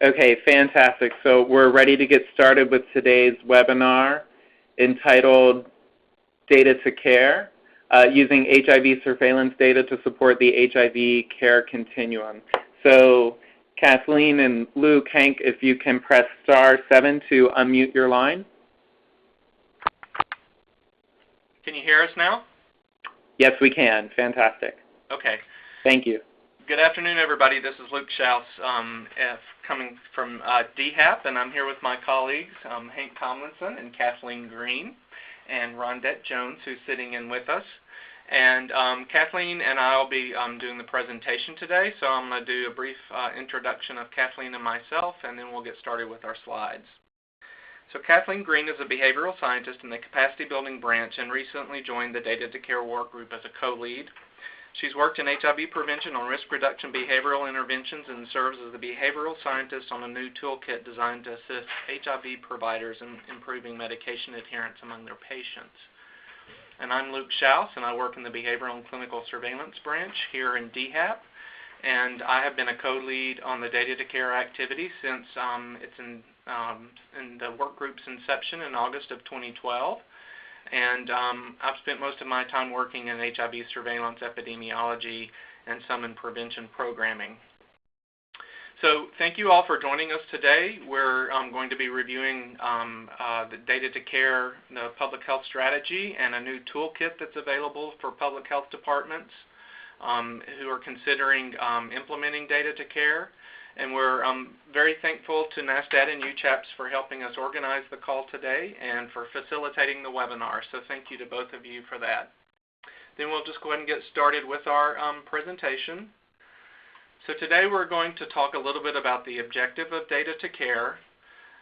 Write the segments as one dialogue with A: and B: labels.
A: Okay, fantastic. So we're ready to get started with today's webinar entitled Data to Care, using HIV surveillance data to support the HIV care continuum. So Kathleen and Luke, Hank, if you can press *7 to unmute your line.
B: Can you hear us now?
A: Yes, we can. Fantastic.
B: Okay.
A: Thank you.
B: Good afternoon, everybody. This is Luke Schaus coming from DHAP, and I'm here with my colleagues, Hank Tomlinson and Kathleen Green, and Rondette Jones, who's sitting in with us. And Kathleen and I will be doing the presentation today, so I'm going to do a brief introduction of Kathleen and myself, and then we'll get started with our slides. So Kathleen Green is a behavioral scientist in the Capacity Building Branch and recently joined the Data to Care work group as a co-lead. She's worked in HIV prevention on risk reduction behavioral interventions and serves as a behavioral scientist on a new toolkit designed to assist HIV providers in improving medication adherence among their patients. And I'm Luke Schaus, and I work in the Behavioral and Clinical Surveillance Branch here in DHAP. And I have been a co-lead on the Data to Care activity since it's in the work group's inception in August of 2012. And I've spent most of my time working in HIV surveillance epidemiology and some in prevention programming. So thank you all for joining us today. We're going to be reviewing the Data to Care, the public health strategy, and a new toolkit that's available for public health departments who are considering implementing Data to Care. And we're very thankful to NASDAD and UCHAPS for helping us organize the call today and for facilitating the webinar. So thank you to both of you for that. Then we'll just go ahead and get started with our presentation. So today we're going to talk a little bit about the objective of Data to Care.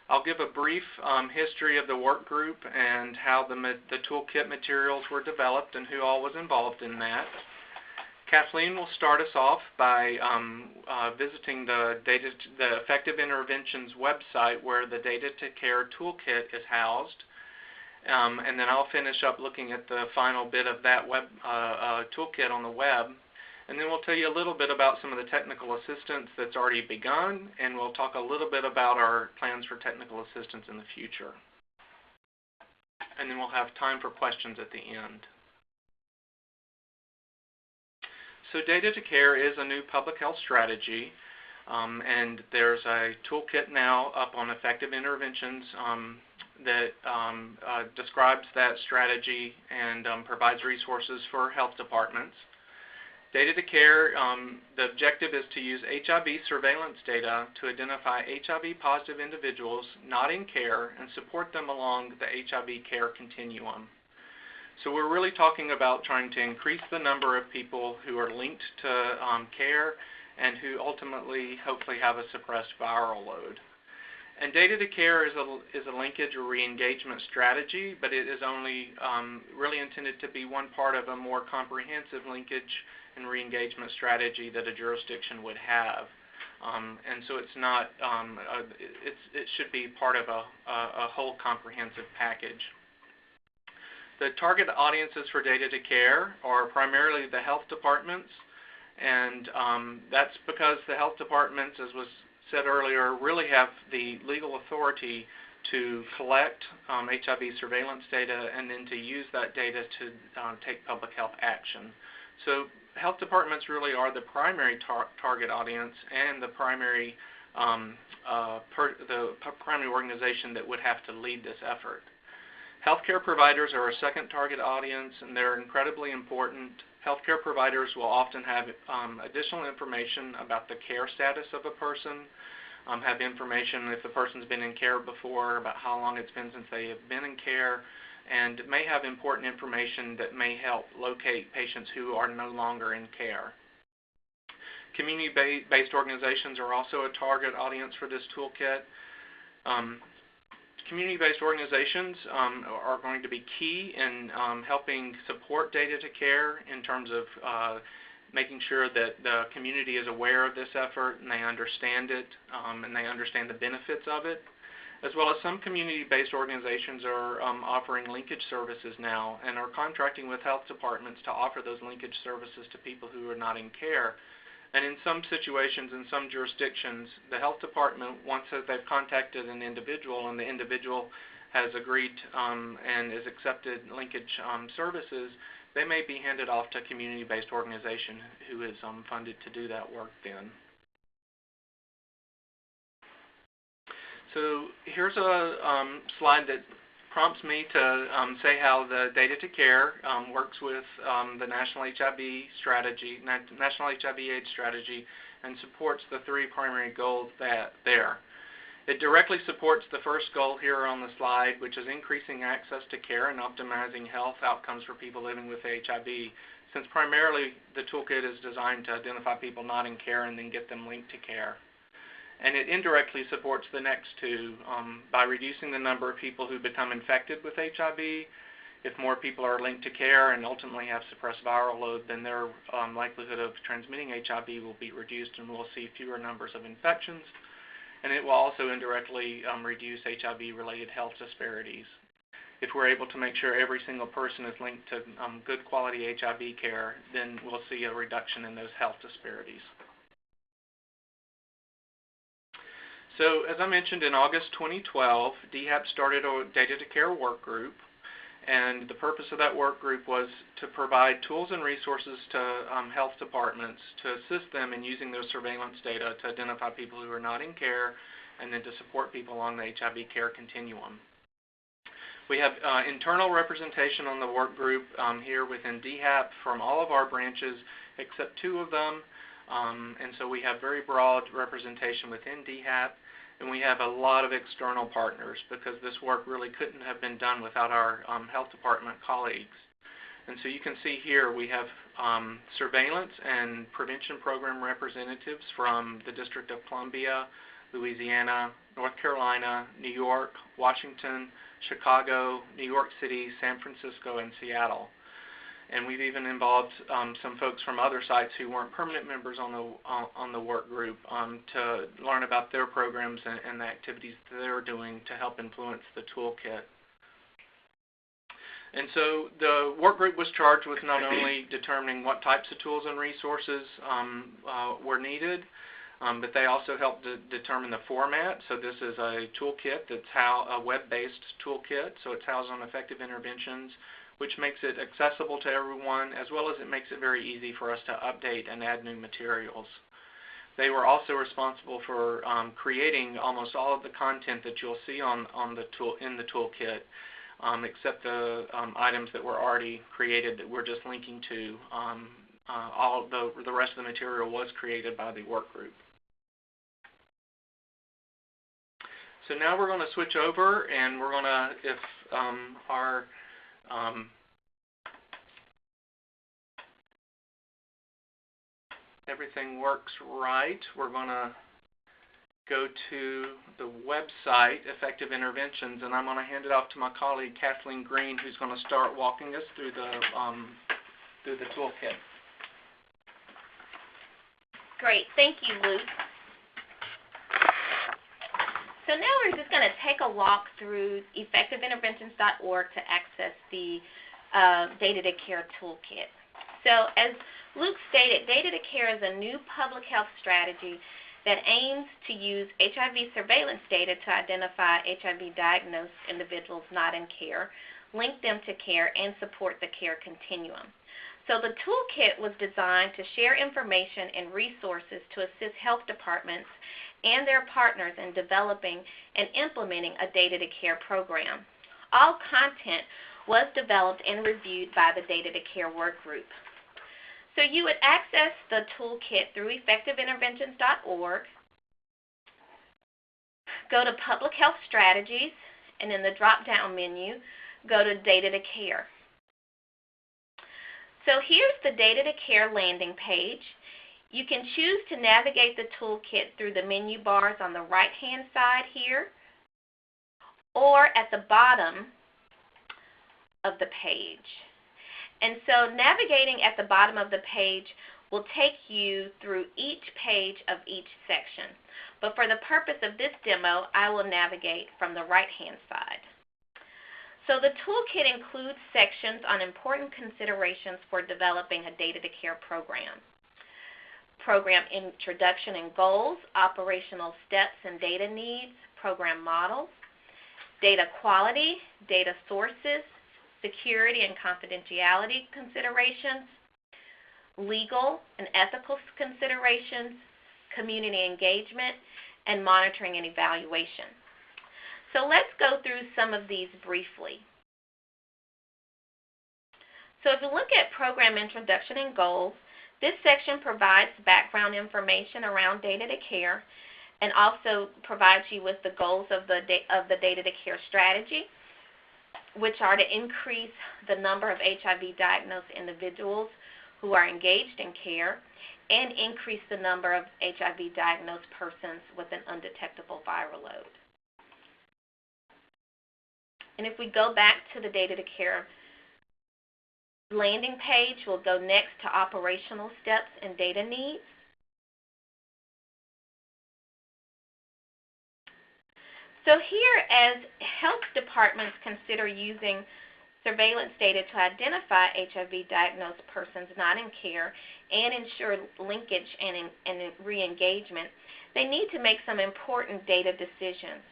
B: I'll give a brief history of the work group and how the toolkit materials were developed and who all was involved in that. Kathleen will start us off by visiting the Effective Interventions website where the Data to Care toolkit is housed. And then I'll finish up looking at the final bit of that web toolkit on the web. And then we'll tell you a little bit about some of the technical assistance that's already begun, and we'll talk a little bit about our plans for technical assistance in the future. And then we'll have time for questions at the end. So Data to Care is a new public health strategy, and there's a toolkit now up on Effective Interventions that describes that strategy and provides resources for health departments. Data to Care, the objective is to use HIV surveillance data to identify HIV-positive individuals not in care and support them along the HIV care continuum. So we're really talking about trying to increase the number of people who are linked to care and who ultimately hopefully have a suppressed viral load. And Data to Care is a linkage or re-engagement strategy, but it is only really intended to be one part of a more comprehensive linkage and re-engagement strategy that a jurisdiction would have. And so it's not, it should be part of a whole comprehensive package. The target audiences for Data to Care are primarily the health departments, and that's because the health departments, as was said earlier, really have the legal authority to collect HIV surveillance data and then to use that data to take public health action. So health departments really are the primary target audience and the primary primary organization that would have to lead this effort. Healthcare providers are a second target audience, and they're incredibly important. Healthcare providers will often have additional information about the care status of a person, have information if the person's been in care before, about how long it's been since they have been in care, and may have important information that may help locate patients who are no longer in care. Community-based organizations are also a target audience for this toolkit. Community-based organizations are going to be key in helping support Data to Care in terms of making sure that the community is aware of this effort and they understand it and they understand the benefits of it, as well as some community-based organizations are offering linkage services now and are contracting with health departments to offer those linkage services to people who are not in care, And in some situations, in some jurisdictions, the health department, once they've contacted an individual and the individual has agreed and is accepted linkage services, they may be handed off to a community-based organization who is funded to do that work then. So here's a slide that prompts me to say how the Data to Care works with the National HIV strategy, National HIV/AIDS strategy, and supports the three primary goals there. It directly supports the first goal here on the slide, which is increasing access to care and optimizing health outcomes for people living with HIV, since primarily the toolkit is designed to identify people not in care and then get them linked to care. And it indirectly supports the next two by reducing the number of people who become infected with HIV. If more people are linked to care and ultimately have suppressed viral load, then their likelihood of transmitting HIV will be reduced and we'll see fewer numbers of infections. And it will also indirectly reduce HIV-related health disparities. If we're able to make sure every single person is linked to good quality HIV care, then we'll see a reduction in those health disparities. So as I mentioned, in August 2012, DHAP started a Data to Care work group, and the purpose of that work group was to provide tools and resources to health departments to assist them in using their surveillance data to identify people who are not in care and then to support people along the HIV care continuum. We have internal representation on the work group here within DHAP from all of our branches except two of them, and so we have very broad representation within DHAP. And we have a lot of external partners because this work really couldn't have been done without our health department colleagues. And so you can see here we have surveillance and prevention program representatives from the District of Columbia, Louisiana, North Carolina, New York, Washington, Chicago, New York City, San Francisco, and Seattle. And we've even involved some folks from other sites who weren't permanent members on the work group to learn about their programs and the activities that they're doing to help influence the toolkit. And so the work group was charged with not only determining what types of tools and resources were needed, but they also helped to determine the format. So this is a toolkit that's a web-based toolkit, so it's housed on effective interventions, which makes it accessible to everyone, as well as it makes it very easy for us to update and add new materials. They were also responsible for creating almost all of the content that you'll see in the toolkit, except the items that were already created that we're just linking to. The rest of the material was created by the work group. So now we're going to switch over, and we're going to, if our everything works right, we're going to go to the website, Effective Interventions, and I'm going to hand it off to my colleague, Kathleen Green, who's going to start walking us through the toolkit.
C: Great. Thank you, Luke. So now we're just going to take a walk through effectiveinterventions.org to access the Data to Care toolkit. So as Luke stated, Data to Care is a new public health strategy that aims to use HIV surveillance data to identify HIV-diagnosed individuals not in care, link them to care, and support the care continuum. So the toolkit was designed to share information and resources to assist health departments and their partners in developing and implementing a Data to Care program. All content was developed and reviewed by the Data to Care work group. So you would access the toolkit through effectiveinterventions.org, go to Public Health Strategies, and in the drop-down menu, go to Data to Care. So here's the Data to Care landing page. You can choose to navigate the toolkit through the menu bars on the right-hand side here, or at the bottom of the page. And so navigating at the bottom of the page will take you through each page of each section. But for the purpose of this demo, I will navigate from the right-hand side. So the toolkit includes sections on important considerations for developing a Data to Care program. program introduction and goals, operational steps and data needs, program models, data quality, data sources, security and confidentiality considerations, legal and ethical considerations, community engagement, and monitoring and evaluation. So let's go through some of these briefly. So if you look at program introduction and goals, this section provides background information around data to care and also provides you with the goals of the data to care strategy, which are to increase the number of HIV diagnosed individuals who are engaged in care and increase the number of HIV diagnosed persons with an undetectable viral load. And if we go back to the data to care landing page, we'll go next to operational steps and data needs. So here, as health departments consider using surveillance data to identify HIV diagnosed persons not in care and ensure linkage and re-engagement, they need to make some important data decisions.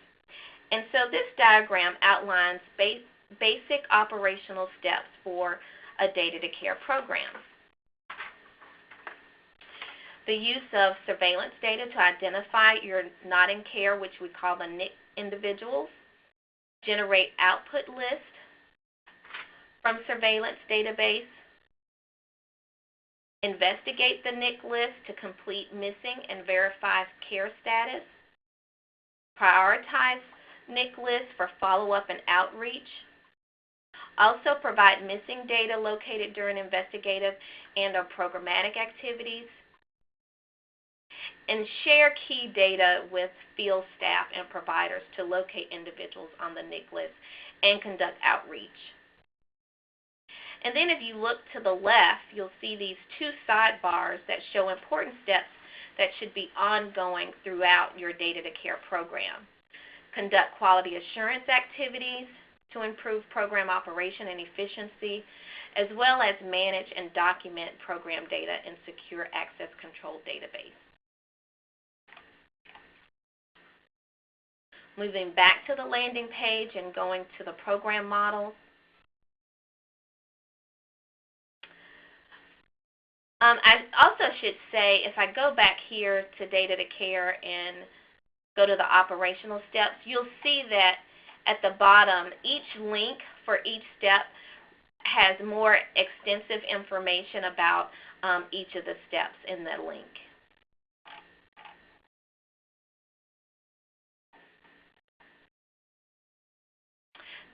C: And so this diagram outlines basic operational steps for a data to care program. The use of surveillance data to identify your not in care, which we call the NIC individuals, generate output lists from surveillance database, investigate the NIC list to complete missing and verify care status, prioritize NIC lists for follow-up and outreach, also provide missing data located during investigative and/or programmatic activities, and share key data with field staff and providers to locate individuals on the NIC list and conduct outreach. And then if you look to the left, you'll see these two sidebars that show important steps that should be ongoing throughout your data to care program. Conduct quality assurance activities to improve program operation and efficiency, as well as manage and document program data in secure access control database. Moving back to the landing page and going to the program model. I also should say, if I go back here to data to care and go to the operational steps, you'll see that at the bottom, each link for each step has more extensive information about each of the steps in the link.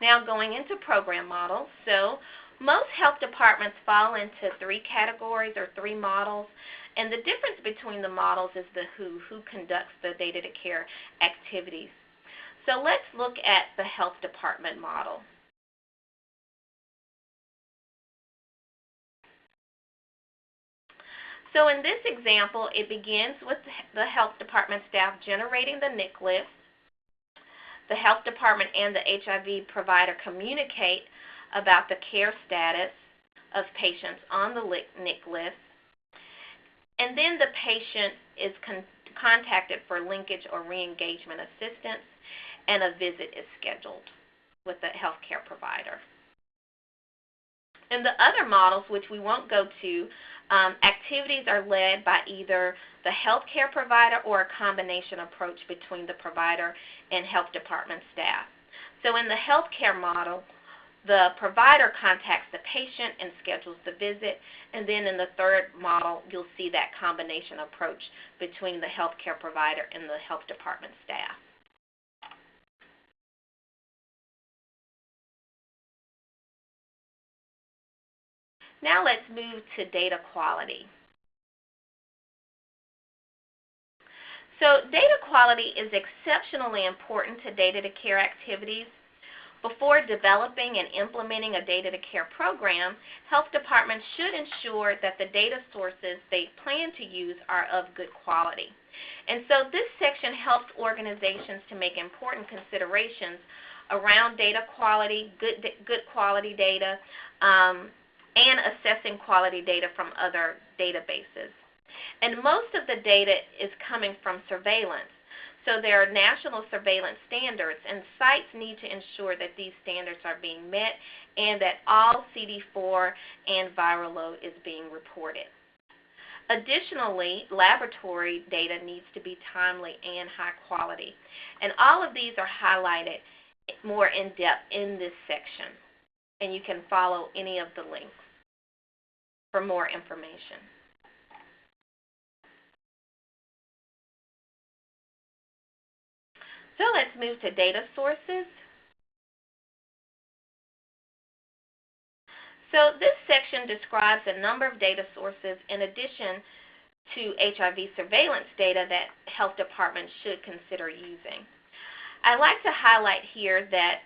C: Now going into program models. So most health departments fall into three categories or three models, and the difference between the models is the who conducts the data to care activities. So let's look at the health department model. So in this example, it begins with the health department staff generating the NIC list. The health department and the HIV provider communicate about the care status of patients on the NIC list. And then the patient is contacted for linkage or re-engagement assistance, and a visit is scheduled with the healthcare provider. In the other models, which we won't go to, activities are led by either the healthcare provider or a combination approach between the provider and health department staff. So in the healthcare model, the provider contacts the patient and schedules the visit, and then in the third model, you'll see that combination approach between the healthcare provider and the health department staff. Now let's move to data quality. So data quality is exceptionally important to data to care activities. Before developing and implementing a data to care program, health departments should ensure that the data sources they plan to use are of good quality. And so this section helps organizations to make important considerations around data quality, good quality data, and assessing quality data from other databases And most of the data is coming from surveillance. So there are national surveillance standards, and sites need to ensure that these standards are being met and that all CD4 and viral load is being reported. Additionally, laboratory data needs to be timely and high quality. And all of these are highlighted more in depth in this section. And you can follow any of the links for more information. So let's move to data sources. So this section describes a number of data sources in addition to HIV surveillance data that health departments should consider using. I'd like to highlight here that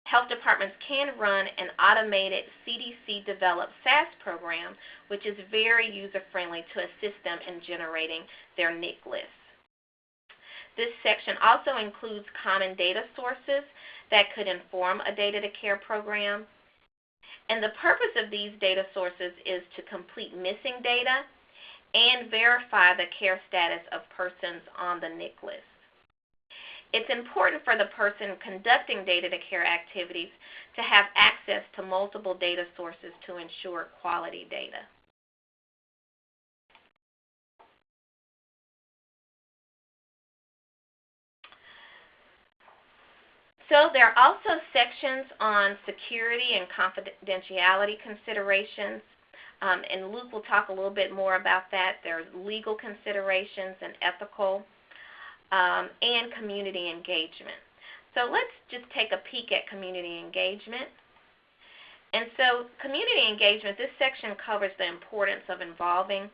C: health departments can run an automated CDC-developed Sas program, which is very user-friendly to assist them in generating their NIC lists. This section also includes common data sources that could inform a data-to-care program. And the purpose of these data sources is to complete missing data and verify the care status of persons on the NIC list. It's important for the person conducting data-to-care activities to have access to multiple data sources to ensure quality data. So there are also sections on security and confidentiality considerations, and Luke will talk a little bit more about that. There's legal considerations and ethical and community engagement. So let's just take a peek at community engagement. And so community engagement, this section covers the importance of involving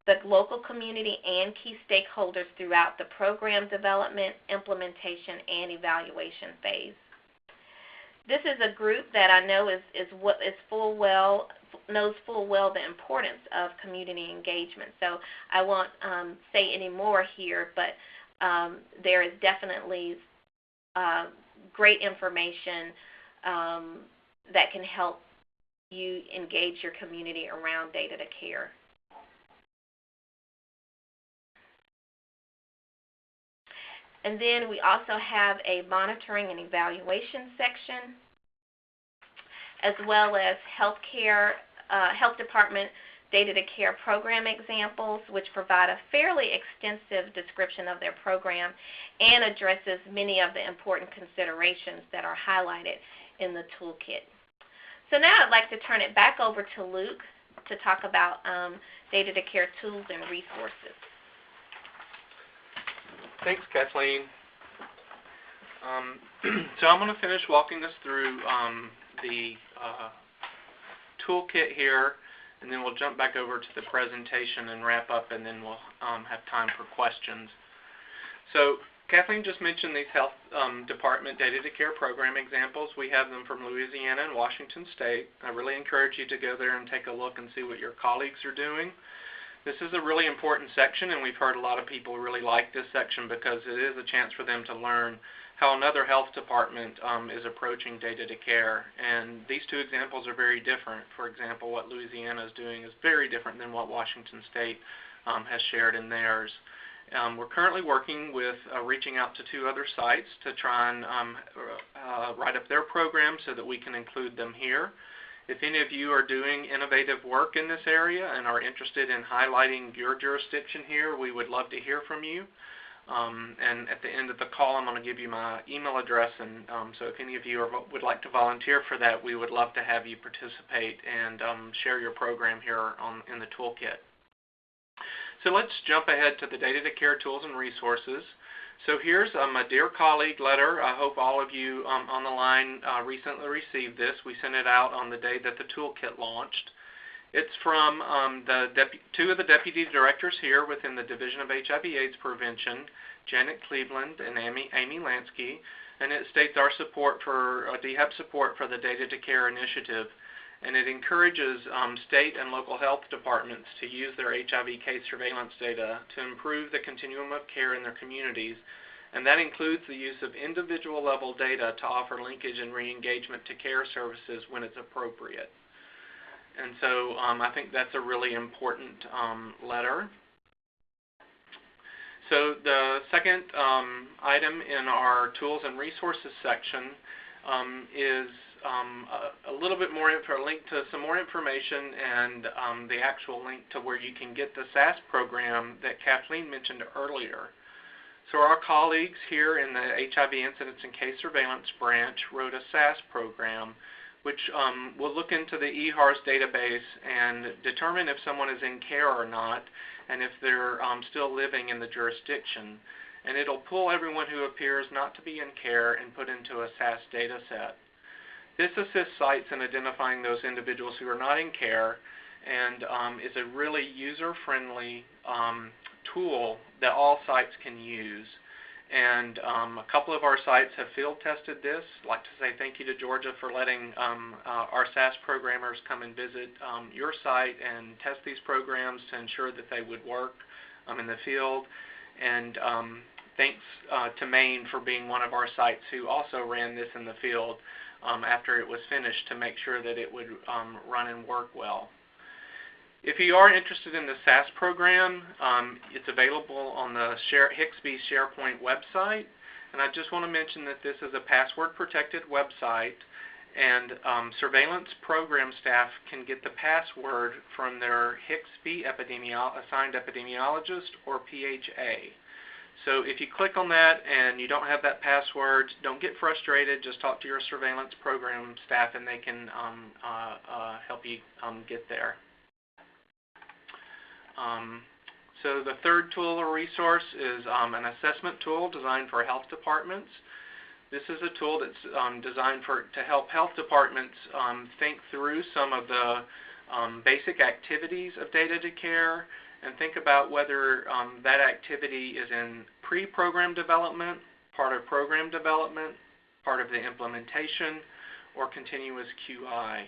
C: the local community and key stakeholders throughout the program development, implementation, and evaluation phase. This is a group that I know knows full well the importance of community engagement. So I won't say any more here, but there is definitely great information that can help you engage your community around data-to-care. And then we also have a monitoring and evaluation section, as well as health department data-to-care program examples, which provide a fairly extensive description of their program and addresses many of the important considerations that are highlighted in the toolkit. So now I'd like to turn it back over to Luke to talk about data-to-care tools and resources.
B: Thanks, Kathleen. So I'm going to finish walking us through the toolkit here, and then we'll jump back over to the presentation and wrap up, and then we'll have time for questions. So Kathleen just mentioned these health department data-to-care program examples. We have them from Louisiana and Washington State. I really encourage you to go there and take a look and see what your colleagues are doing. This is a really important section, and we've heard a lot of people really like this section because it is a chance for them to learn how another health department is approaching data-to-care. And these two examples are very different. For example, what Louisiana is doing is very different than what Washington State has shared in theirs. We're currently working with reaching out to 2 other sites to try and write up their programs so that we can include them here. If any of you are doing innovative work in this area and are interested in highlighting your jurisdiction here, we would love to hear from you. And at the end of the call, I'm going to give you my email address, and so if any of you would like to volunteer for that, we would love to have you participate and share your program here in the toolkit. So let's jump ahead to the data-to-care tools and resources. So here's a Dear Colleague letter. I hope all of you on the line recently received this. We sent it out on the day that the toolkit launched. It's from 2 of the deputy directors here within the Division of HIV/AIDS Prevention, Janet Cleveland and Amy Lansky, and it states our support for DHAP support for the Data-to-Care initiative, and it encourages state and local health departments to use their HIV case surveillance data to improve the continuum of care in their communities, and that includes the use of individual level data to offer linkage and re-engagement to care services when it's appropriate. And so I think that's a really important letter. So the second item in our tools and resources section is a little bit more a link to some more information and the actual link to where you can get the Sas program that Kathleen mentioned earlier. So our colleagues here in the HIV Incidence and Case Surveillance branch wrote a Sas program which will look into the EHARS database and determine if someone is in care or not, and if they're still living in the jurisdiction. And it'll pull everyone who appears not to be in care and put into a Sas data set. This assists sites in identifying those individuals who are not in care, and is a really user-friendly tool that all sites can use. And a couple of our sites have field tested this. I'd like to say thank you to Georgia for letting our Sas programmers come and visit your site and test these programs to ensure that they would work in the field. And thanks to Maine for being one of our sites who also ran this in the field after it was finished to make sure that it would run and work well. If you are interested in the Sas program, it's available on the HIXB SharePoint website. And I just want to mention that this is a password-protected website, and surveillance program staff can get the password from their HIXB assigned epidemiologist or PHA. So if you click on that and you don't have that password, don't get frustrated. Just talk to your surveillance program staff and they can help you get there. So the third tool or resource is an assessment tool designed for health departments. This is a tool that's designed to help health departments think through some of the basic activities of data to care and think about whether that activity is in pre-program development, part of program development, part of the implementation, or continuous QI.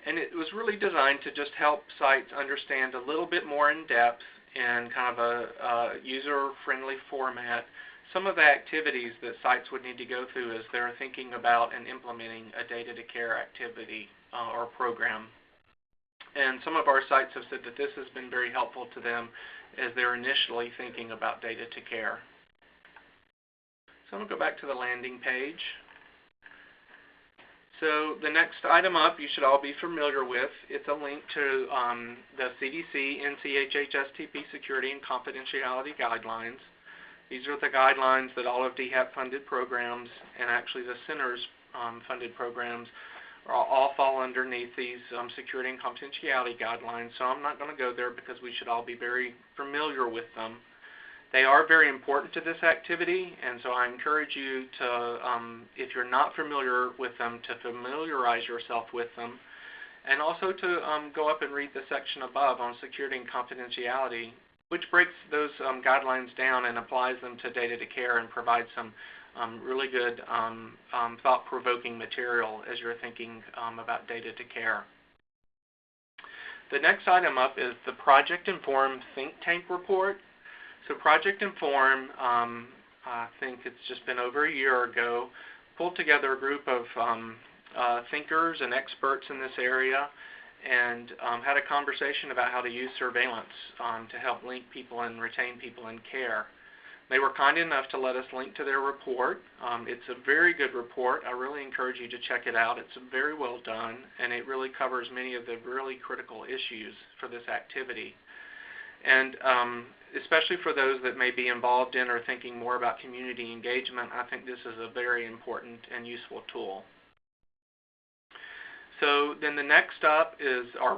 B: And it was really designed to just help sites understand a little bit more in depth in kind of a user-friendly format some of the activities that sites would need to go through as they're thinking about and implementing a data-to-care activity or program. And some of our sites have said that this has been very helpful to them as they're initially thinking about data-to-care. So I'm going to go back to the landing page. So the next item up you should all be familiar with. It's a link to the CDC NCHHSTP Security and Confidentiality Guidelines. These are the guidelines that all of DHAP-funded programs and actually the center's funded programs all fall underneath these security and confidentiality guidelines. So I'm not going to go there because we should all be very familiar with them. They are very important to this activity, and so I encourage you to, if you're not familiar with them, to familiarize yourself with them, and also to go up and read the section above on security and confidentiality, which breaks those guidelines down and applies them to data-to-care and provides some really good thought-provoking material as you're thinking about data-to-care. The next item up is the Project Inform Think Tank Report. So Project Inform, I think it's just been over a year ago, pulled together a group of thinkers and experts in this area and had a conversation about how to use surveillance to help link people and retain people in care. They were kind enough to let us link to their report. It's a very good report. I really encourage you to check it out. It's very well done, and it really covers many of the really critical issues for this activity. And especially for those that may be involved in or thinking more about community engagement, I think this is a very important and useful tool. So then the next up is our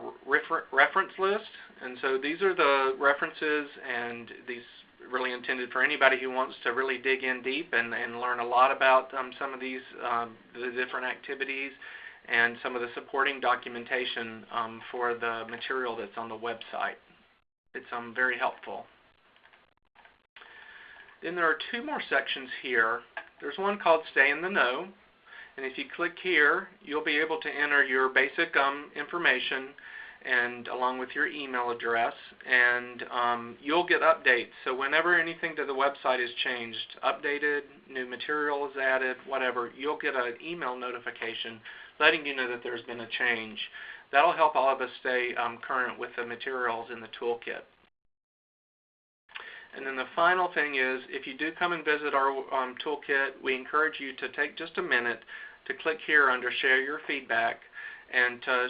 B: reference list. And so these are the references, and these really intended for anybody who wants to really dig in deep and learn a lot about some of these the different activities and some of the supporting documentation for the material that's on the website. It's very helpful. Then there are two more sections here. There's one called Stay in the Know, and if you click here, you'll be able to enter your basic information and along with your email address, and you'll get updates. So whenever anything to the website is changed, updated, new material is added, whatever, you'll get an email notification letting you know that there's been a change. That'll help all of us stay current with the materials in the toolkit. And then the final thing is, if you do come and visit our toolkit, we encourage you to take just a minute to click here under Share Your Feedback and to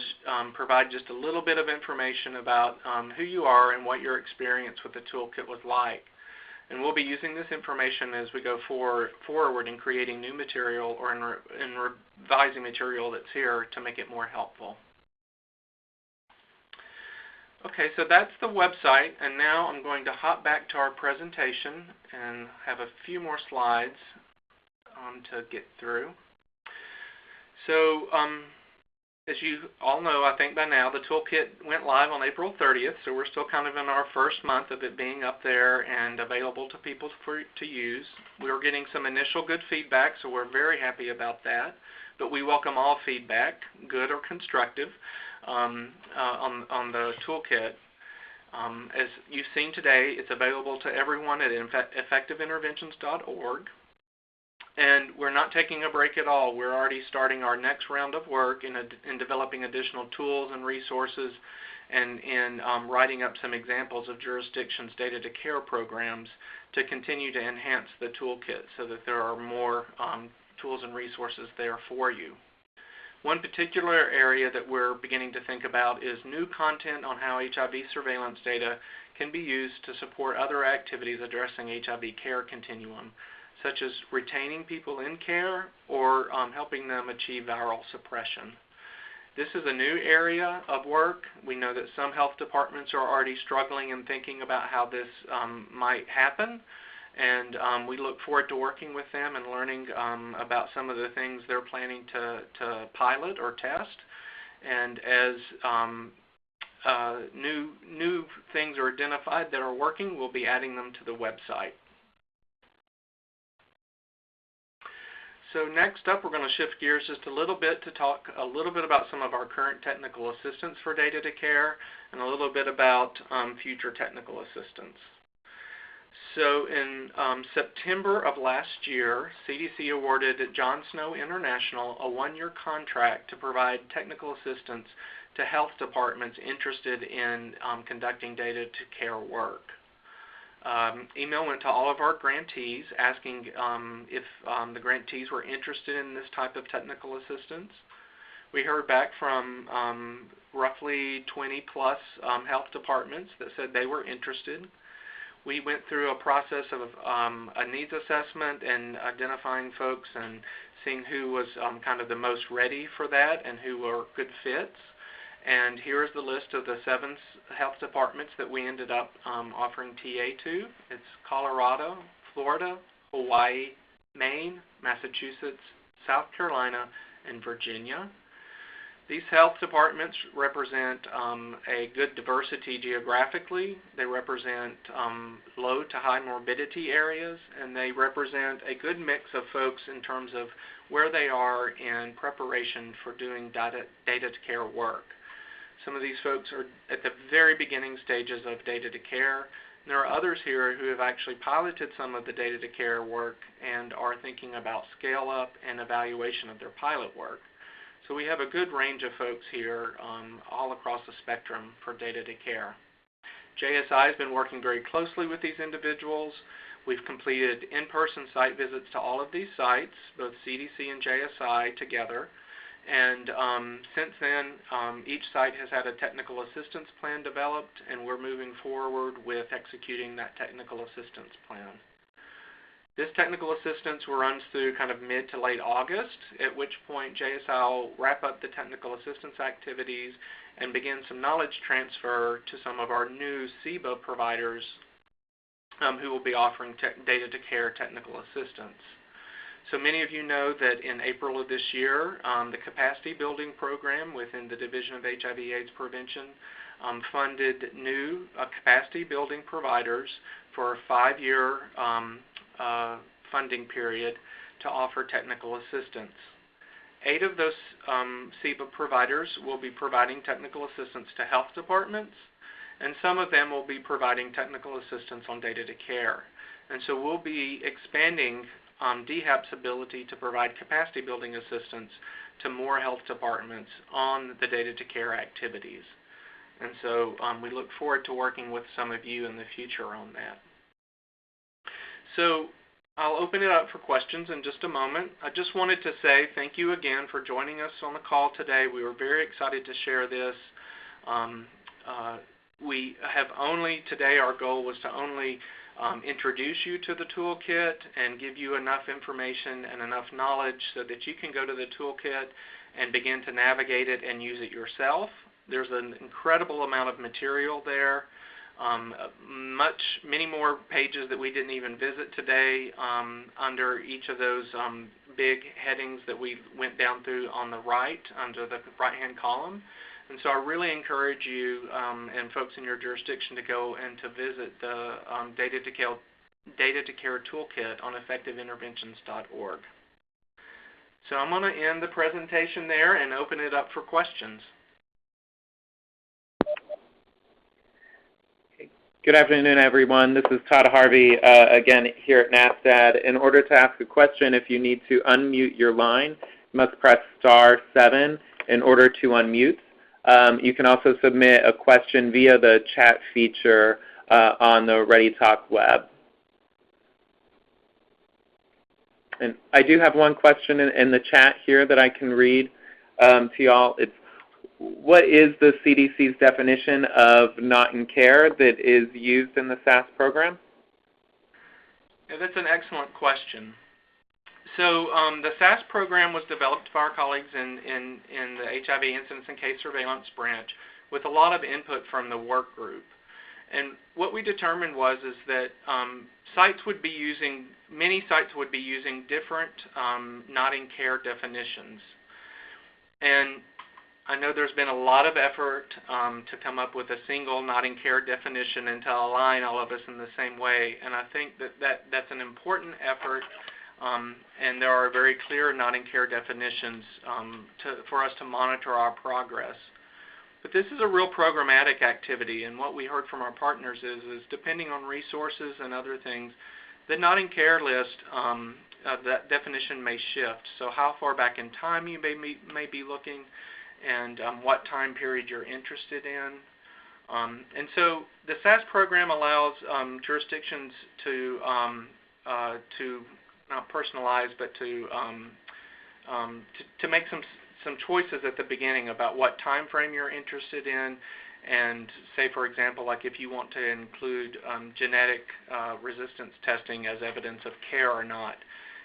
B: provide just a little bit of information about who you are and what your experience with the toolkit was like. And we'll be using this information as we go forward in creating new material or in revising material that's here to make it more helpful. Okay, so that's the website, and now I'm going to hop back to our presentation and have a few more slides to get through. So as you all know, I think by now, the toolkit went live on April 30th, so we're still kind of in our first month of it being up there and available to people to use. We're getting some initial good feedback, so we're very happy about that, but we welcome all feedback, good or constructive, on the toolkit. As you've seen today, it's available to everyone at effectiveinterventions.org. And we're not taking a break at all. We're already starting our next round of work in developing additional tools and resources and in writing up some examples of jurisdictions' data to care programs to continue to enhance the toolkit so that there are more tools and resources there for you. One particular area that we're beginning to think about is new content on how HIV surveillance data can be used to support other activities addressing HIV care continuum, such as retaining people in care or helping them achieve viral suppression. This is a new area of work. We know that some health departments are already struggling and thinking about how this might happen, and we look forward to working with them and learning about some of the things they're planning to pilot or test. And as new things are identified that are working, we'll be adding them to the website. So next up, we're going to shift gears just a little bit to talk a little bit about some of our current technical assistance for data to care and a little bit about future technical assistance. So in September of last year, CDC awarded John Snow International a one-year contract to provide technical assistance to health departments interested in conducting data to care work. Email went to all of our grantees asking if the grantees were interested in this type of technical assistance. We heard back from roughly 20 plus health departments that said they were interested. We went through a process of a needs assessment and identifying folks and seeing who was kind of the most ready for that and who were good fits. And here's the list of the 7 health departments that we ended up offering TA to. It's Colorado, Florida, Hawaii, Maine, Massachusetts, South Carolina, and Virginia. These health departments represent a good diversity geographically. They represent low to high morbidity areas, and they represent a good mix of folks in terms of where they are in preparation for doing data to care work. Some of these folks are at the very beginning stages of data to care. And there are others here who have actually piloted some of the data to care work and are thinking about scale up and evaluation of their pilot work. So we have a good range of folks here all across the spectrum for data to care. JSI has been working very closely with these individuals. We've completed in-person site visits to all of these sites, both CDC and JSI together. And since then, each site has had a technical assistance plan developed, and we're moving forward with executing that technical assistance plan. This technical assistance runs through kind of mid to late August, at which point JSI will wrap up the technical assistance activities and begin some knowledge transfer to some of our new CBA providers who will be offering data to care technical assistance. So many of you know that in April of this year, the capacity building program within the Division of HIV/AIDS Prevention funded new capacity building providers for a 5-year funding period to offer technical assistance. 8 of those CBA providers will be providing technical assistance to health departments, and some of them will be providing technical assistance on data to care. And so we'll be expanding DHAP's ability to provide capacity building assistance to more health departments on the data to care activities. And so we look forward to working with some of you in the future on that. So I'll open it up for questions in just a moment. I just wanted to say thank you again for joining us on the call today. We were very excited to share this. Today our goal was to only introduce you to the toolkit and give you enough information and enough knowledge so that you can go to the toolkit and begin to navigate it and use it yourself. There's an incredible amount of material there, many more pages that we didn't even visit today under each of those big headings that we went down through on the right, under the right-hand column. And so I really encourage you and folks in your jurisdiction to go and to visit the Data to Care Toolkit on effectiveinterventions.org. So I'm going to end the presentation there and open it up for questions.
A: Good afternoon, everyone. This is Todd Harvey again here at NASDAD. In order to ask a question, if you need to unmute your line, you must press *7 in order to unmute. You can also submit a question via the chat feature on the ReadyTalk web. And I do have one question in the chat here that I can read to y'all. It's, what is the CDC's definition of not in care that is used in the Sas program?
B: Yeah, that's an excellent question. So the Sas program was developed by our colleagues in the HIV Incidence and Case Surveillance branch with a lot of input from the work group. And what we determined is that many sites would be using different not in care definitions. And I know there's been a lot of effort to come up with a single not in care definition and to align all of us in the same way. And I think that's an important effort. And there are very clear not in care definitions for us to monitor our progress. But this is a real programmatic activity, and what we heard from our partners is depending on resources and other things, the not in care list, that definition may shift. So how far back in time you may be looking, and what time period you're interested in. And so the SAS program allows jurisdictions to not personalize, but to make some choices at the beginning about what time frame you're interested in, and say, for example, like if you want to include genetic resistance testing as evidence of care or not.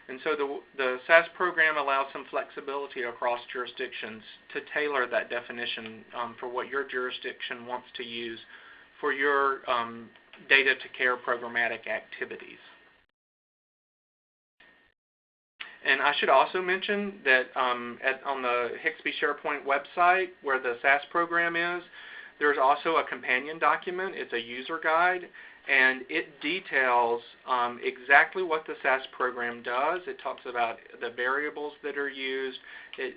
B: And so the SAS program allows some flexibility across jurisdictions to tailor that definition for what your jurisdiction wants to use for your data to care programmatic activities. And I should also mention that on the Hixby SharePoint website where the SAS program is, there's also a companion document. It's a user guide, and it details exactly what the SAS program does. It talks about the variables that are used. It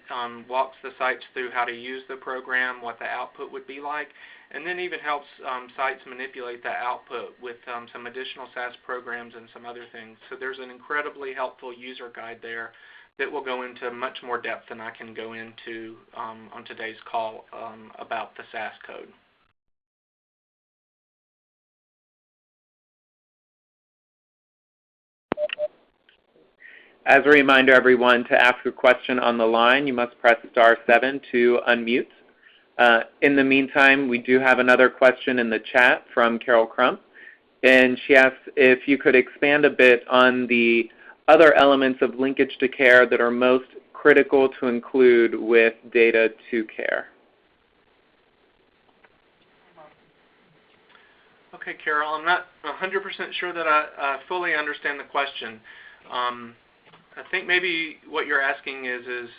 B: walks the sites through how to use the program, what the output would be like, and then even helps sites manipulate that output with some additional SAS programs and some other things. So there's an incredibly helpful user guide there that will go into much more depth than I can go into on today's call about the SAS code.
A: As a reminder, everyone, to ask a question on the line, you must press *7 to unmute. In the meantime, we do have another question in the chat from Carol Crump, and she asks if you could expand a bit on the other elements of linkage to care that are most critical to include with data to care.
B: Okay, Carol, I'm not 100% sure that I fully understand the question. I think maybe what you're asking is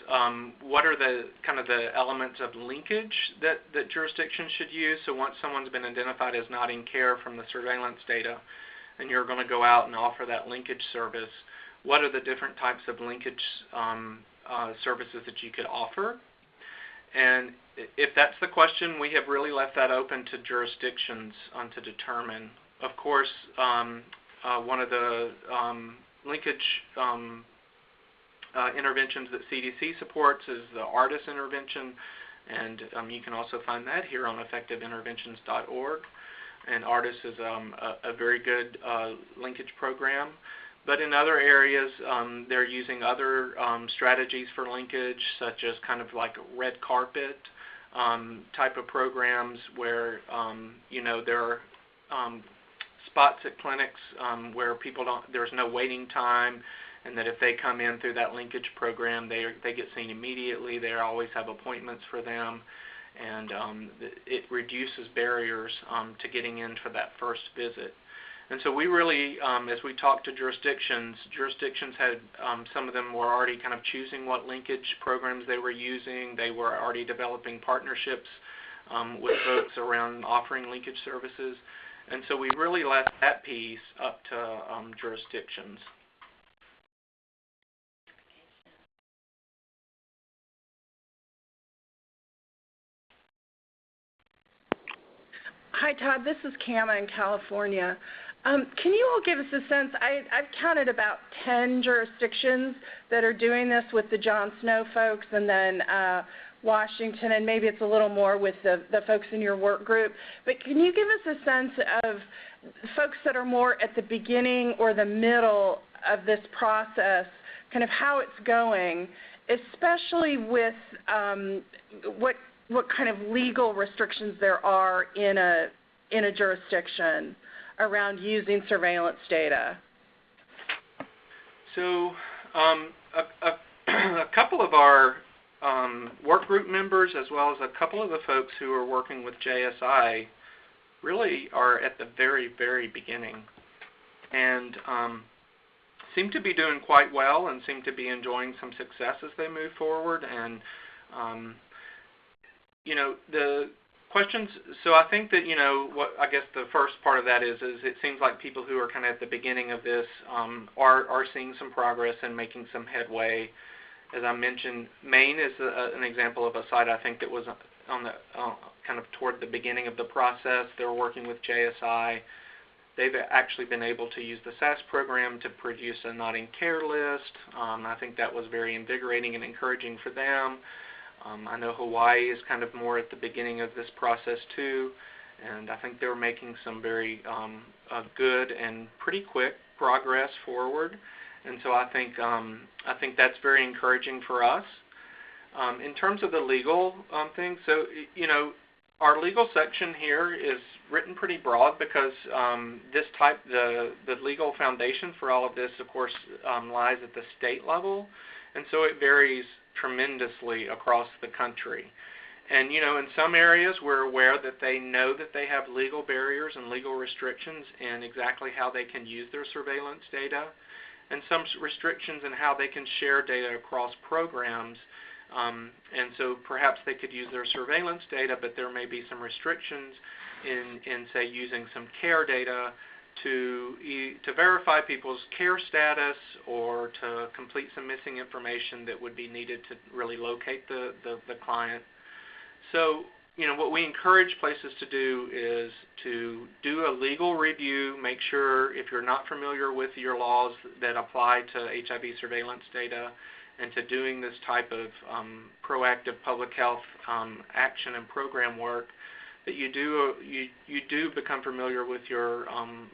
B: what are the kind of the elements of linkage that jurisdictions should use? So once someone's been identified as not in care from the surveillance data, and you're going to go out and offer that linkage service, what are the different types of linkage services that you could offer? And if that's the question, we have really left that open to jurisdictions to determine. Of course, one of the linkage interventions that CDC supports is the ARTIS intervention, and you can also find that here on effectiveinterventions.org. And ARTIS is a very good linkage program. But in other areas, they're using other strategies for linkage, such as kind of like red carpet type of programs where, there are spots at clinics where there's no waiting time, and that if they come in through that linkage program, they get seen immediately. They always have appointments for them, and it reduces barriers to getting in for that first visit. And so we really, as we talked to jurisdictions had, some of them were already kind of choosing what linkage programs they were using. They were already developing partnerships with folks around offering linkage services. And so we really left that piece up to jurisdictions.
D: Hi, Todd. This is Kama in California. Can you all give us a sense? I've counted about 10 jurisdictions that are doing this with the John Snow folks, and then Washington, and maybe it's a little more with the folks in your work group. But can you give us a sense of folks that are more at the beginning or the middle of this process, kind of how it's going, especially with what kind of legal restrictions there are in a jurisdiction around using surveillance data?
B: So a couple of our work group members, as well as a couple of the folks who are working with JSI, really are at the very, very beginning, and seem to be doing quite well and seem to be enjoying some success as they move forward. And the questions, so I think that, what I guess the first part of that is it seems like people who are kind of at the beginning of this are seeing some progress and making some headway. As I mentioned, Maine is an example of a site I think that was on the kind of toward the beginning of the process. They're working with JSI. They've actually been able to use the Sas program to produce a not in care list. I think that was very invigorating and encouraging for them. I know Hawaii is kind of more at the beginning of this process too, and I think they're making some very good and pretty quick progress forward. And so I think that's very encouraging for us. In terms of the legal thing, so our legal section here is written pretty broad because the legal foundation for all of this, of course, lies at the state level, and so it varies tremendously across the country. And in some areas we're aware that they know that they have legal barriers and legal restrictions in exactly how they can use their surveillance data, and some restrictions in how they can share data across programs. And so perhaps they could use their surveillance data, but there may be some restrictions in say, using some care data to verify people's care status or to complete some missing information that would be needed to really locate the client. So, what we encourage places to do is to do a legal review, make sure if you're not familiar with your laws that apply to HIV surveillance data, and to doing this type of proactive public health action and program work, that you do become familiar with your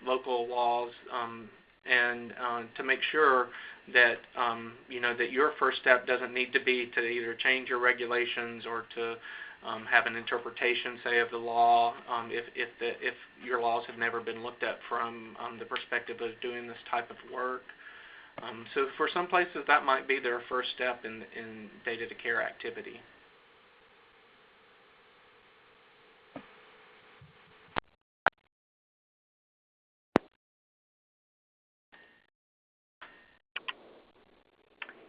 B: local laws, and to make sure that that your first step doesn't need to be to either change your regulations or to have an interpretation, say, of the law, if your laws have never been looked at from the perspective of doing this type of work. So for some places that might be their first step in data to care activity.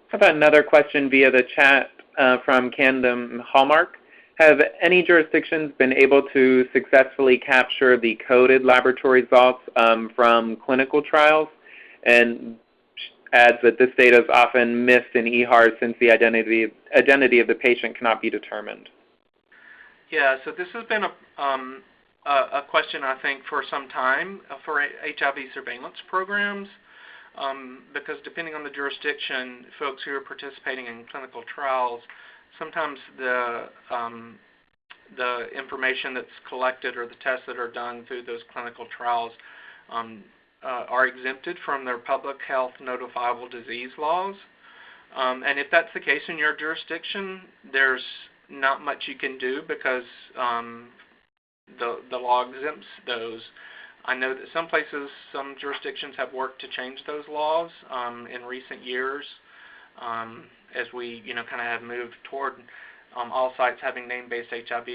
A: How about another question via the chat from Candom Hallmark? Have any jurisdictions been able to successfully capture the coded laboratory results from clinical trials? And adds that this data is often missed in EHAR since the identity of the patient cannot be determined.
B: Yeah, so this has been a question, I think, for some time for HIV surveillance programs. because depending on the jurisdiction, folks who are participating in clinical trials, sometimes the information that's collected or the tests that are done through those clinical trials are exempted from their public health notifiable disease laws. And if that's the case in your jurisdiction, there's not much you can do because the law exempts those. I know that some places, some jurisdictions have worked to change those laws in recent years as we, kind of have moved toward all sites having name-based HIV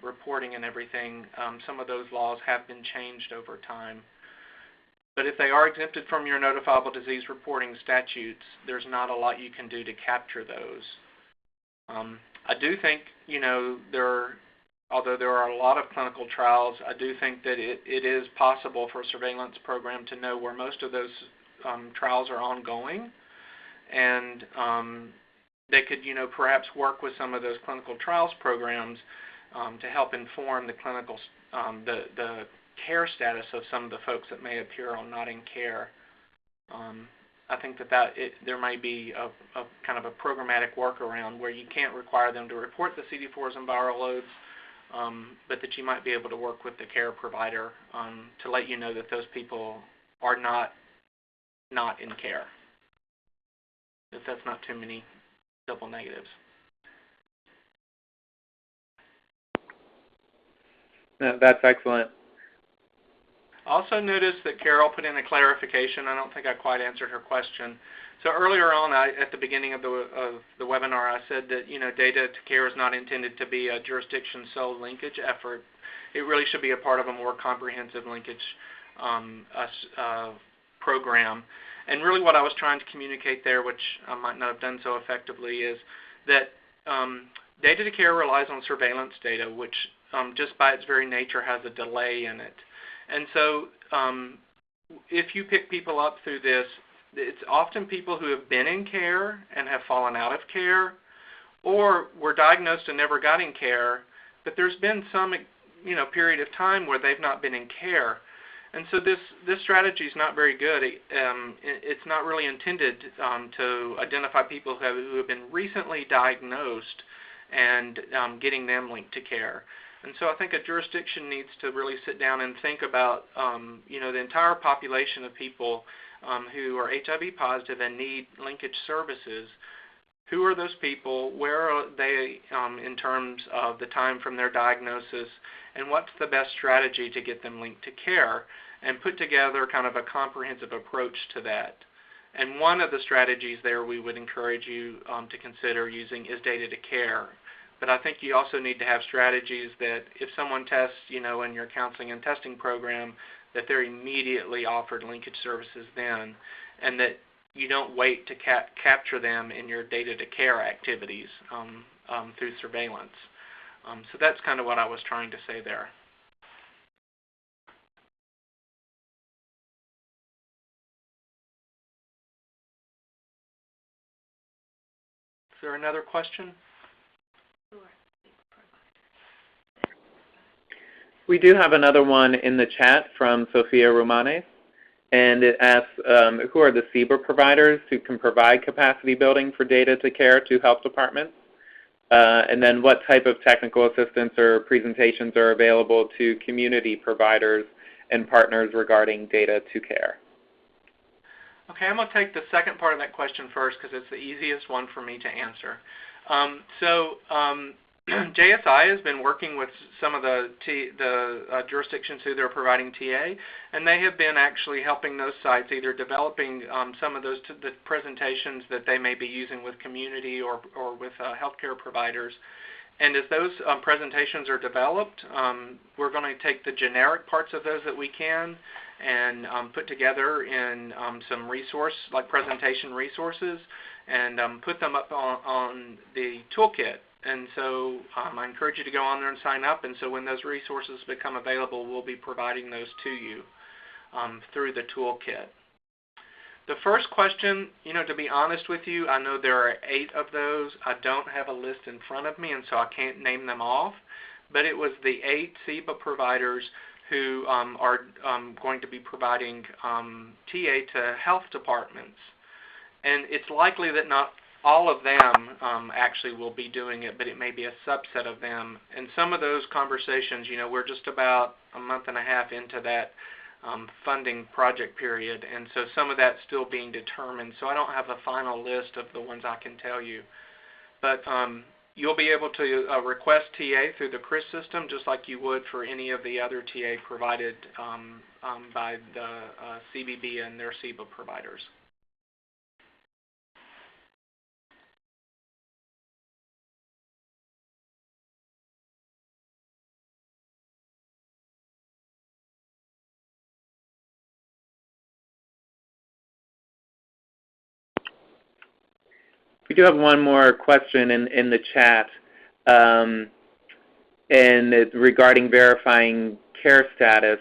B: reporting and everything. Some of those laws have been changed over time. But if they are exempted from your notifiable disease reporting statutes, there's not a lot you can do to capture those. I do think, although there are a lot of clinical trials, I do think that it is possible for a surveillance program to know where most of those trials are ongoing. And they could, perhaps work with some of those clinical trials programs to help inform the clinical, the care status of some of the folks that may appear on not in care. I think that there may be a kind of a programmatic workaround where you can't require them to report the CD4s and viral loads, but that you might be able to work with the care provider to let you know that those people are not in care. If that's not too many double negatives.
A: No, that's excellent.
B: Also noticed that Carol put in a clarification. I don't think I quite answered her question. So earlier on, at the beginning of the webinar, I said that data to care is not intended to be a jurisdiction sole linkage effort. It really should be a part of a more comprehensive linkage program. And really, what I was trying to communicate there, which I might not have done so effectively, is that data to care relies on surveillance data, which just by its very nature has a delay in it. And so if you pick people up through this, it's often people who have been in care and have fallen out of care, or were diagnosed and never got in care, but there's been some period of time where they've not been in care. And so this strategy is not very good. It's not really intended to identify people who have been recently diagnosed and getting them linked to care. And so I think a jurisdiction needs to really sit down and think about, the entire population of people who are HIV positive and need linkage services. Who are those people? Where are they in terms of the time from their diagnosis? And what's the best strategy to get them linked to care? And put together kind of a comprehensive approach to that. And one of the strategies there we would encourage you to consider using is data to care. But I think you also need to have strategies that if someone tests, in your counseling and testing program, that they're immediately offered linkage services then, and that you don't wait to capture them in your data to care activities through surveillance. So that's kind of what I was trying to say there. Is there another question?
A: We do have another one in the chat from Sophia Romanes, and it asks, who are the CBER providers who can provide capacity building for data to care to health departments? And then what type of technical assistance or presentations are available to community providers and partners regarding data to care?
B: Okay, I'm going to take the second part of that question first because it's the easiest one for me to answer. JSI has been working with some of the jurisdictions who they're providing TA, and they have been actually helping those sites either developing some of the presentations that they may be using with community or with healthcare providers. And as those presentations are developed, we're going to take the generic parts of those that we can and put together in some presentation resources and put them up on the toolkit. And so I encourage you to go on there and sign up. And so when those resources become available, we'll be providing those to you through the toolkit. The first question, to be honest with you, I know there are 8 of those. I don't have a list in front of me, and so I can't name them off. But it was the 8 CBER providers who are going to be providing TA to health departments. And it's likely that not all of them actually will be doing it, but it may be a subset of them. And some of those conversations, we're just about a month and a half into that funding project period, and so some of that's still being determined. So I don't have a final list of the ones I can tell you. But you'll be able to request TA through the CRIS system just like you would for any of the other TA provided by the CBB and their CBA providers.
A: We do have one more question in the chat, and it's regarding verifying care status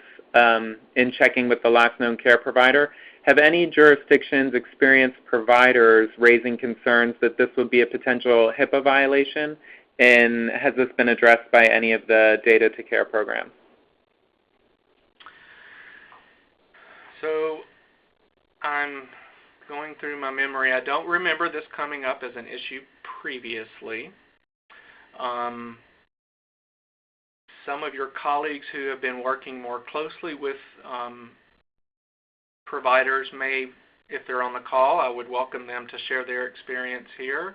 A: in checking with the last known care provider. Have any jurisdictions experienced providers raising concerns that this would be a potential Hipaa violation, and has this been addressed by any of the Data to Care programs?
B: So I'm going through my memory. I don't remember this coming up as an issue previously. Some of your colleagues who have been working more closely with providers may, if they're on the call, I would welcome them to share their experience here.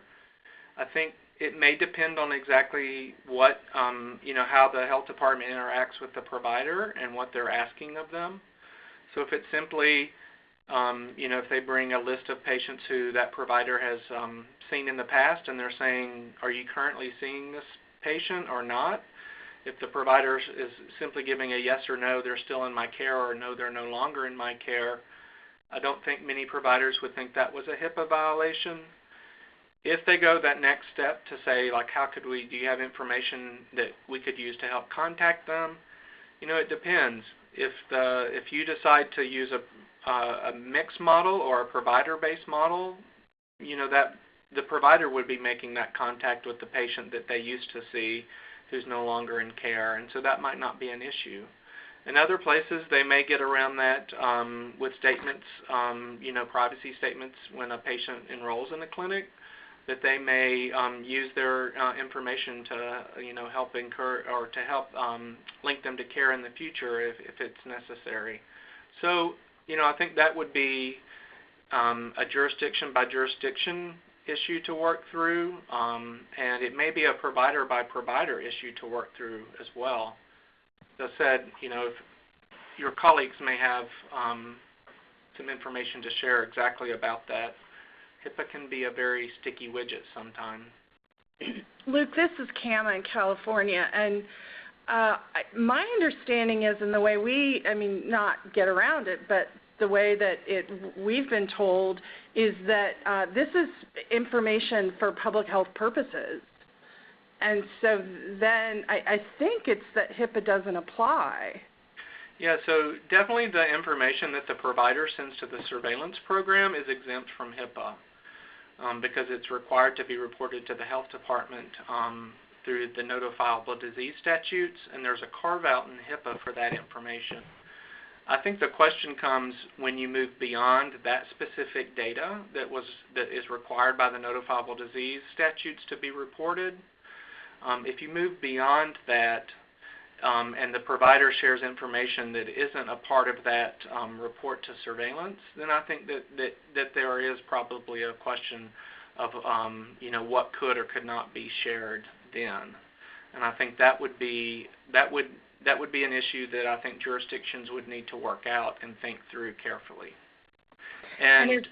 B: I think it may depend on exactly what, how the health department interacts with the provider and what they're asking of them. So if it's simply if they bring a list of patients who that provider has seen in the past and they're saying, are you currently seeing this patient or not? If the provider is simply giving a yes or no, they're still in my care, or no, they're no longer in my care, I don't think many providers would think that was a Hipaa violation. If they go that next step to say, like, do you have information that we could use to help contact them? It depends. If you decide to use a mixed model or a provider-based model, that the provider would be making that contact with the patient that they used to see who's no longer in care, and so that might not be an issue. In other places, they may get around that with statements, privacy statements when a patient enrolls in a clinic, that they may use their information to, help encourage or to help link them to care in the future if it's necessary. So, I think that would be a jurisdiction by jurisdiction issue to work through, and it may be a provider by provider issue to work through as well. That said, if your colleagues may have some information to share exactly about that. Hipaa can be a very sticky widget sometimes.
D: Luke, this is Cama in California, and my understanding is, and the way not get around it, but the way that we've been told is that this is information for public health purposes. And so then I think it's that Hipaa doesn't apply.
B: Yeah, so definitely the information that the provider sends to the surveillance program is exempt from Hipaa because it's required to be reported to the health department through the notifiable disease statutes, and there's a carve-out in Hipaa for that information. I think the question comes when you move beyond that specific data that is required by the notifiable disease statutes to be reported. If you move beyond that and the provider shares information that isn't a part of that report to surveillance, then I think that there is probably a question of what could or could not be shared then. And I think that would be an issue that I think jurisdictions would need to work out and think through carefully. And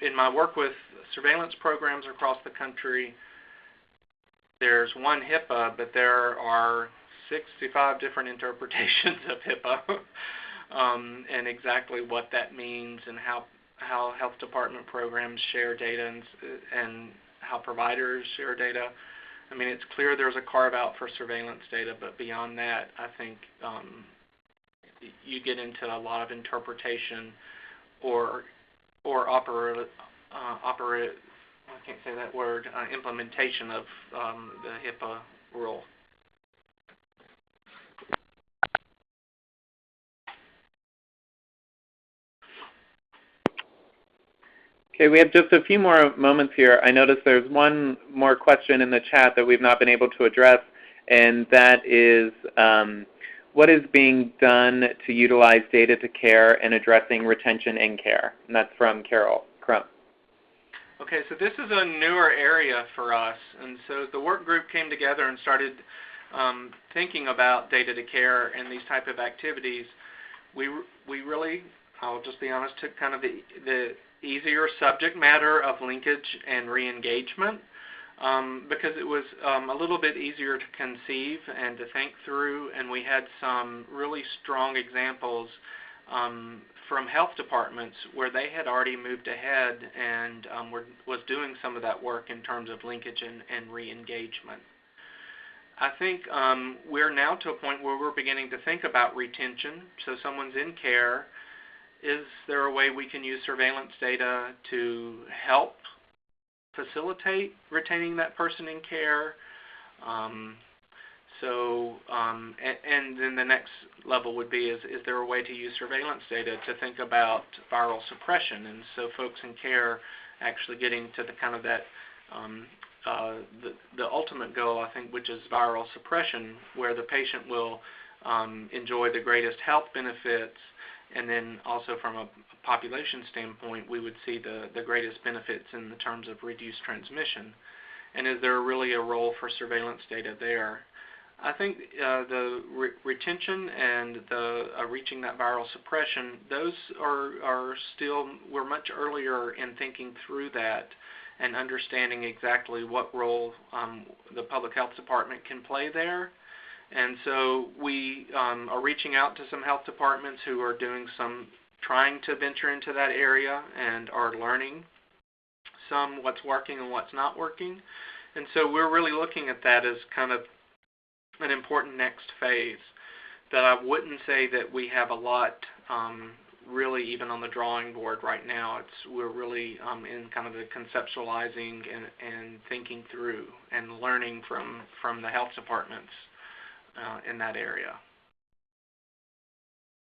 B: in my work with surveillance programs across the country, there's one Hipaa, but there are 65 different interpretations of Hipaa and exactly what that means and how health department programs share data and how providers share data. I mean, it's clear there's a carve-out for surveillance data, but beyond that, I think you get into a lot of interpretation or I can't say that word, implementation of the Hipaa rule.
A: Okay, we have just a few more moments here. I noticed there's one more question in the chat that we've not been able to address, and that is what is being done to utilize data to care in addressing retention in care? And that's from Carol Crump.
B: Okay, so this is a newer area for us, and so the work group came together and started thinking about data to care and these type of activities. We really, I'll just be honest, took kind of the easier subject matter of linkage and re-engagement because it was a little bit easier to conceive and to think through, and we had some really strong examples from health departments where they had already moved ahead and was doing some of that work in terms of linkage and re-engagement. I think we're now to a point where we're beginning to think about retention. So someone's in care. Is there a way we can use surveillance data to help facilitate retaining that person in care? And then the next level would be, is there a way to use surveillance data to think about viral suppression? And so folks in care actually getting to the kind of that, the ultimate goal, I think, which is viral suppression, where the patient will enjoy the greatest health benefits, and then also from a population standpoint, we would see the greatest benefits in the terms of reduced transmission. And is there really a role for surveillance data there? I think the retention and the reaching that viral suppression, those are still, we're much earlier in thinking through that and understanding exactly what role the public health department can play there. And so we are reaching out to some health departments who are doing trying to venture into that area and are learning some what's working and what's not working. And so we're really looking at that as kind of an important next phase. That I wouldn't say that we have a lot really even on the drawing board right now. We're really in kind of the conceptualizing and thinking through and learning from the health departments in that area.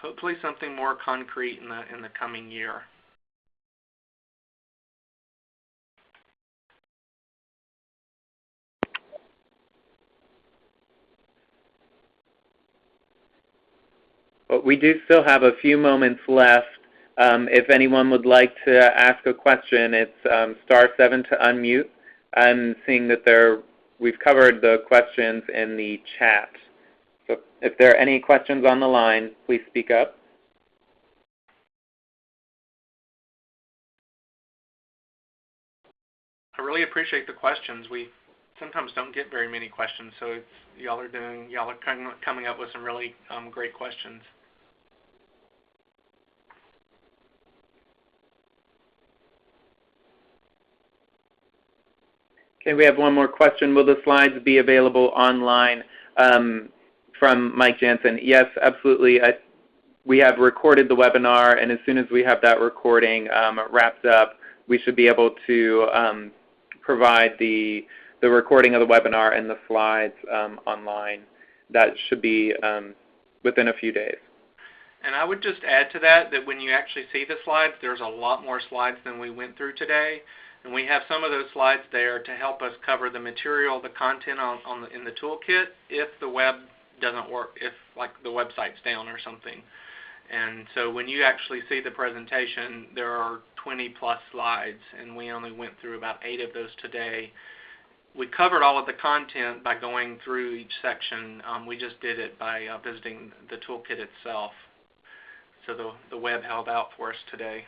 B: Hopefully something more concrete in the coming year.
A: But we do still have a few moments left. If anyone would like to ask a question, it's *7 to unmute. I'm seeing that we've covered the questions in the chat. So if there are any questions on the line, please speak up.
B: I really appreciate the questions. We sometimes don't get very many questions, so y'all are coming up with some really great questions.
A: Okay, we have one more question. Will the slides be available online? From Mike Jansen. Yes, absolutely. We have recorded the webinar, and as soon as we have that recording wrapped up, we should be able to provide the recording of the webinar and the slides online. That should be within a few days.
B: And I would just add to that when you actually see the slides, there's a lot more slides than we went through today. And we have some of those slides there to help us cover the material, the content in the toolkit if the web doesn't work, if like the website's down or something. And so when you actually see the presentation, there are 20+ slides, and we only went through about 8 of those today. We covered all of the content by going through each section. We just did it by visiting the toolkit itself. So the web held out for us today.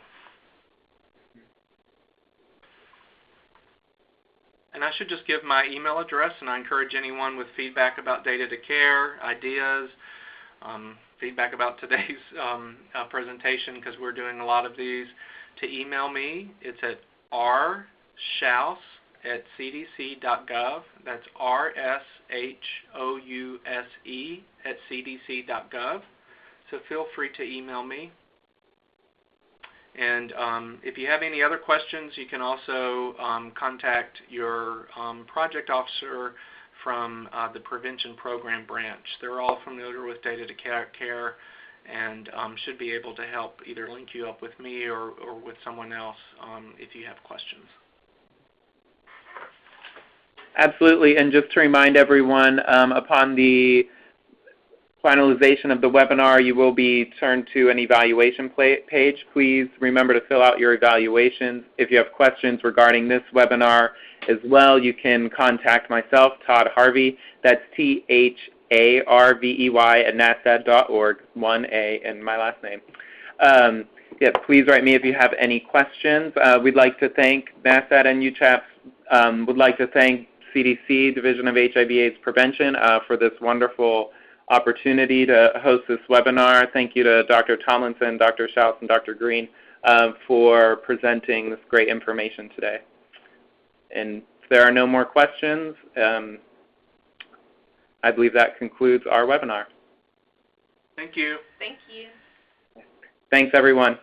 B: And I should just give my email address, and I encourage anyone with feedback about data to care, ideas, feedback about today's presentation, because we're doing a lot of these, to email me. It's at rshouse@cdc.gov. That's RSHOUSE@cdc.gov. So feel free to email me. And if you have any other questions, you can also contact your project officer from the Prevention Program branch. They're all familiar with data to care, and should be able to help either link you up with me or with someone else if you have questions.
A: Absolutely, and just to remind everyone, upon the finalization of the webinar, you will be turned to an evaluation page. Please remember to fill out your evaluations. If you have questions regarding this webinar as well, you can contact myself, Todd Harvey. That's THARVEY at nasdad.org, 1A in my last name. Yeah, please write me if you have any questions. We'd like to thank NASDAD and UCHAPS. Would like to thank CDC, Division of HIV/AIDS Prevention, for this wonderful opportunity to host this webinar. Thank you to Dr. Tomlinson, Dr. Schaus, and Dr. Green for presenting this great information today. And if there are no more questions, I believe that concludes our webinar.
B: Thank you.
C: Thank you.
A: Thanks, everyone.